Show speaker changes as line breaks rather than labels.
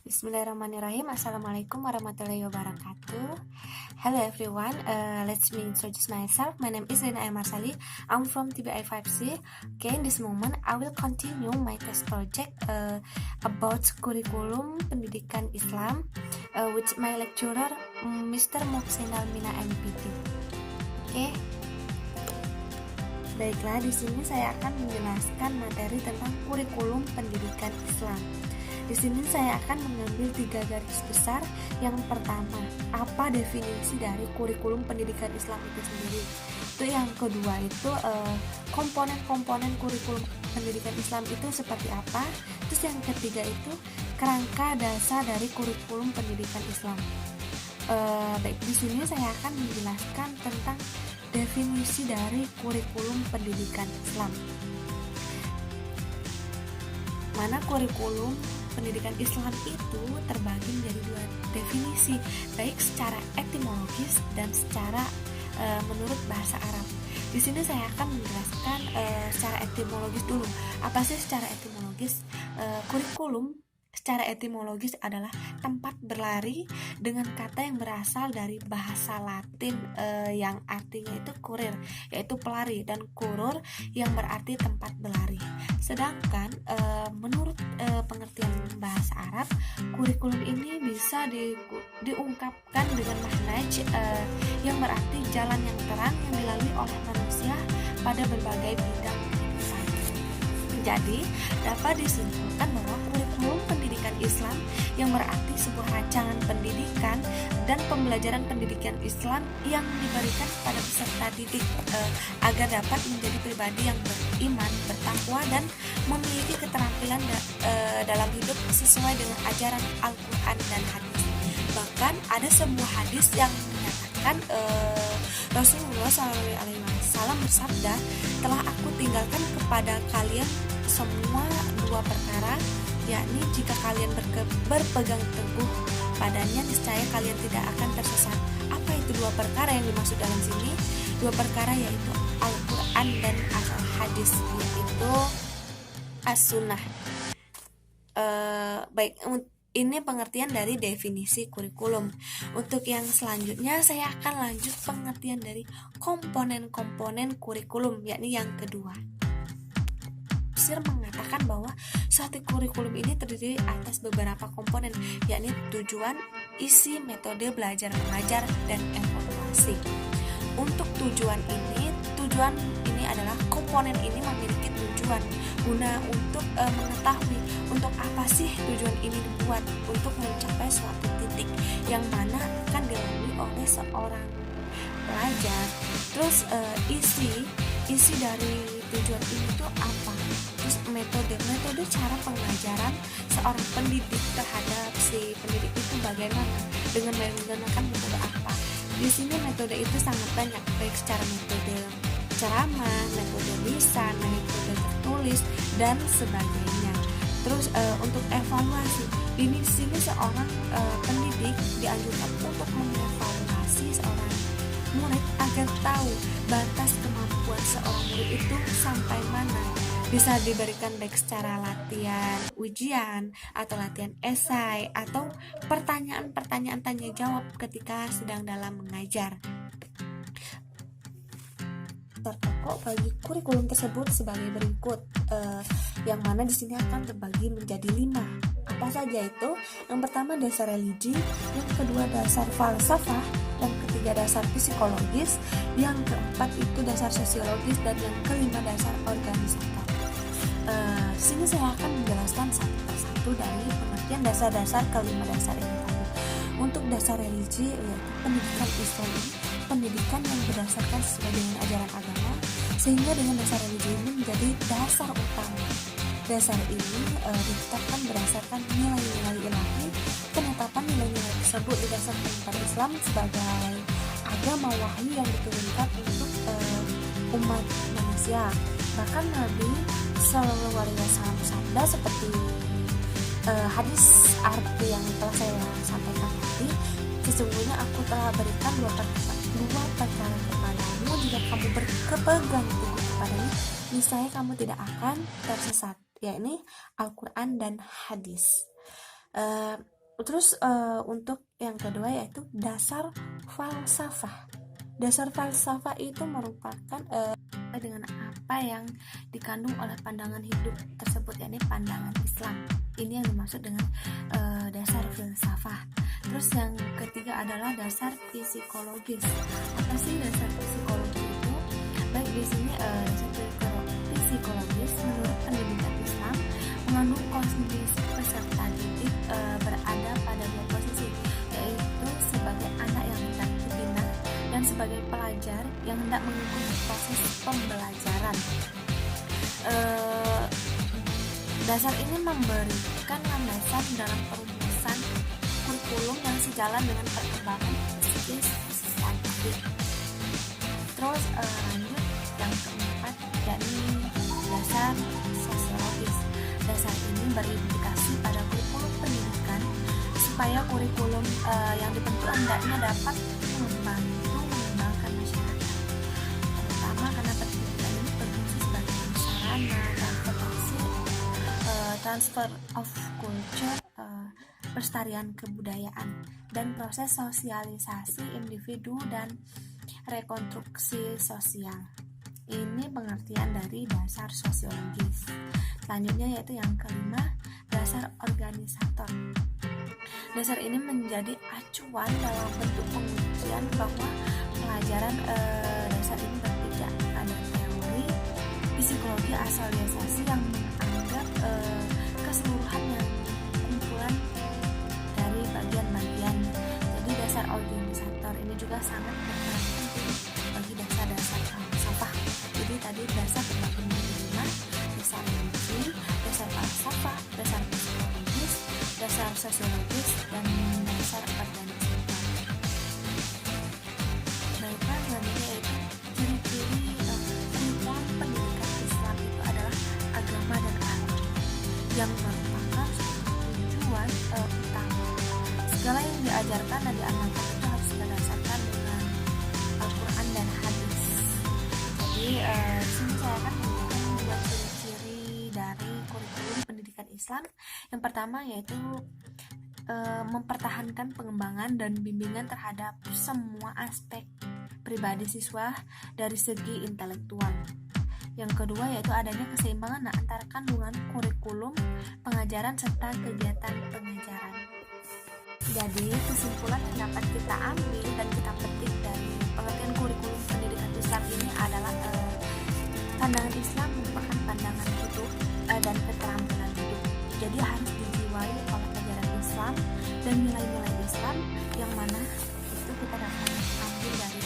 Bismillahirrahmanirrahim. Assalamualaikum warahmatullahi wabarakatuh. Hello everyone. Let me introduce myself. My name is Rina Marsali. I'm from TBI 5C. Okay, in this moment I will continue my test project about kurikulum pendidikan Islam with my lecturer Mr. Moksenal Mina MPT. Okay. Baiklah, di sini saya akan menjelaskan materi tentang kurikulum pendidikan Islam. Di sini saya akan mengambil 3 garis besar. Yang pertama, apa definisi dari kurikulum pendidikan Islam itu sendiri. Itu yang kedua itu komponen-komponen kurikulum pendidikan Islam itu seperti apa. Terus yang ketiga itu kerangka dasar dari kurikulum pendidikan Islam. Baik, di sini saya akan menjelaskan tentang definisi dari kurikulum pendidikan Islam. Mana kurikulum pendidikan Islam itu terbagi menjadi 2 definisi, baik secara etimologis dan secara menurut bahasa Arab. Di sini saya akan menjelaskan secara etimologis dulu. Apa sih secara etimologis? Kurikulum secara etimologis adalah tempat berlari dengan kata yang berasal dari bahasa Latin yang artinya itu kurir, yaitu pelari, dan kurur yang berarti tempat berlari. Sedangkan menurut pengertian bahasa Arab, kurikulum ini bisa diungkapkan dengan maknaj yang berarti jalan yang terang yang dilalui oleh manusia pada berbagai bidang kehidupan. Jadi, dapat disimpulkan bahwa kurikulum pendidikan Islam yang berarti sebuah rancangan pendidikan dan pembelajaran pendidikan Islam yang diberikan kepada peserta didik agar dapat menjadi pribadi yang beriman, bertakwa, dan memiliki keterampilan dalam hidup sesuai dengan ajaran Al-Quran dan hadis. Bahkan ada sebuah hadis yang menyatakan Rasulullah SAW bersabda, "Telah aku tinggalkan kepada kalian semua 2 perkara, yakni jika kalian berpegang teguh padanya, niscaya kalian tidak akan tersesat." Apa itu 2 perkara yang dimaksud dalam sini? 2 perkara yaitu Al-Quran dan Al-Hadis, yaitu As-Sunnah. Baik, ini pengertian dari definisi kurikulum. Untuk yang selanjutnya saya akan lanjut pengertian dari komponen-komponen kurikulum, yakni yang kedua. Tafsir mengatakan bahwa suatu kurikulum ini terdiri atas beberapa komponen, yakni tujuan, isi, metode belajar mengajar, dan evaluasi. Untuk tujuan ini adalah komponen ini memiliki tujuan guna untuk mengetahui untuk apa sih tujuan ini dibuat, untuk mencapai suatu titik yang mana akan dilalui oleh seorang pelajar. Terus isi dari tujuan ini itu apa? Terus metode cara pengajaran seorang pendidik terhadap si pendidik itu bagaimana, dengan menggunakan metode apa. Di sini metode itu sangat banyak, baik secara metode ceramah, metode lisan, metode tertulis, dan sebagainya. Terus untuk evaluasi, di sini seorang pendidik dianjurkan untuk mengevaluasi seorang murid agar tahu batas kemampuan seorang murid itu sampai mana. Bisa diberikan baik secara latihan ujian atau latihan esai atau pertanyaan-pertanyaan tanya jawab ketika sedang dalam mengajar. Terpokok bagi kurikulum tersebut sebagai berikut, yang mana di sini akan terbagi menjadi 5. Apa saja itu? Yang pertama dasar religi, yang kedua dasar falsafah, yang ketiga dasar psikologis, yang keempat itu dasar sosiologis, dan yang kelima dasar organisator. Di sini saya akan menjelaskan satu persatu dari pengertian dasar-dasar kelima dasar ini tadi. Untuk dasar religi, yaitu pendidikan Islam, pendidikan yang berdasarkan sesuai dengan ajaran agama, sehingga dengan dasar religi ini menjadi dasar utama. Dasar ini ditetapkan berdasarkan nilai-nilai ilahi. Penetapan nilai-nilai tersebut didasarkan pada Islam sebagai agama wahyu yang diturunkan untuk umat manusia. Bahkan Nabi Shallallahu Alaihi Wasallam bersabda seperti hadis arti yang telah saya sampaikan tadi, sesungguhnya aku telah berikan 2 perkara kepadamu, jika kamu berpegang teguh kepadanya, niscaya kamu tidak akan tersesat, yakni Al-Quran dan hadis. Terus untuk yang kedua yaitu dasar falsafah. Dasar falsafah itu merupakan dengan apa yang dikandung oleh pandangan hidup tersebut, yakni pandangan Islam. Ini yang dimaksud dengan dasar filsafah. Terus yang ketiga adalah dasar psikologis. Apa sih dasar psikologis itu? Baik, di sini dasar psikologis menurut pendidikan Islam mengandung kondisi peserta didik berada pada dua posisi, yaitu sebagai anak yang hendak dibina dan sebagai pelajar yang hendak mengikuti proses pembelajaran. Dasar ini memberikan landasan dalam perumusan kurikulum yang sejalan dengan perkembangan psikis saintifik. Terus lanjut yang keempat, yakni dasar sosiologis. Dasar ini berimplikasi pada kurikulum pendidikan supaya kurikulum yang dibentuk hendaknya dapat membantu mengembangkan masyarakat, terutama karena pendidikan ini berfungsi sebagai sarana transfer of culture, pelestarian kebudayaan, dan proses sosialisasi individu dan rekonstruksi sosial. Ini pengertian dari dasar sosiologis. Selanjutnya yaitu yang kelima, dasar organisator. Dasar ini menjadi acuan dalam bentuk pengujian bahwa pelajaran dasar ini berbeda. Ada teori psikologi asosiasi yang menganggap keseluruhan yang kumpulan dari bagian-bagian. Jadi dasar organisator ini juga sangat berperan penting bagi dasar-dasar falsafah. Jadi tadi dasar terbagi menjadi 5, dasar logis, dasar falsafah, dasar psikologis, dasar sosiologis, dan dasar organisator. Baiklah, selanjutnya yaitu ciri-ciri kurikulum pendidikan Islam itu adalah agama dan akhlak yang merupakan tujuan utama. Segala yang diajarkan dan diamalkan itu harus berdasarkan dengan Al-Quran dan hadis. Jadi sini saya akan memberikan dua ciri-ciri dari kurikulum pendidikan Islam. Yang pertama yaitu mempertahankan pengembangan dan bimbingan terhadap semua aspek pribadi siswa dari segi intelektual. Yang kedua yaitu adanya keseimbangan antara kandungan kurikulum pengajaran serta kegiatan pengajaran. Jadi kesimpulan yang dapat kita ambil dan kita petik dari pengertian kurikulum pendidikan Islam ini adalah pandangan Islam merupakan pandangan hidup dan keterampilan hidup. Jadi harus dijiwai oleh ajaran Islam dan nilai-nilai Islam yang mana itu kita dapat ambil dari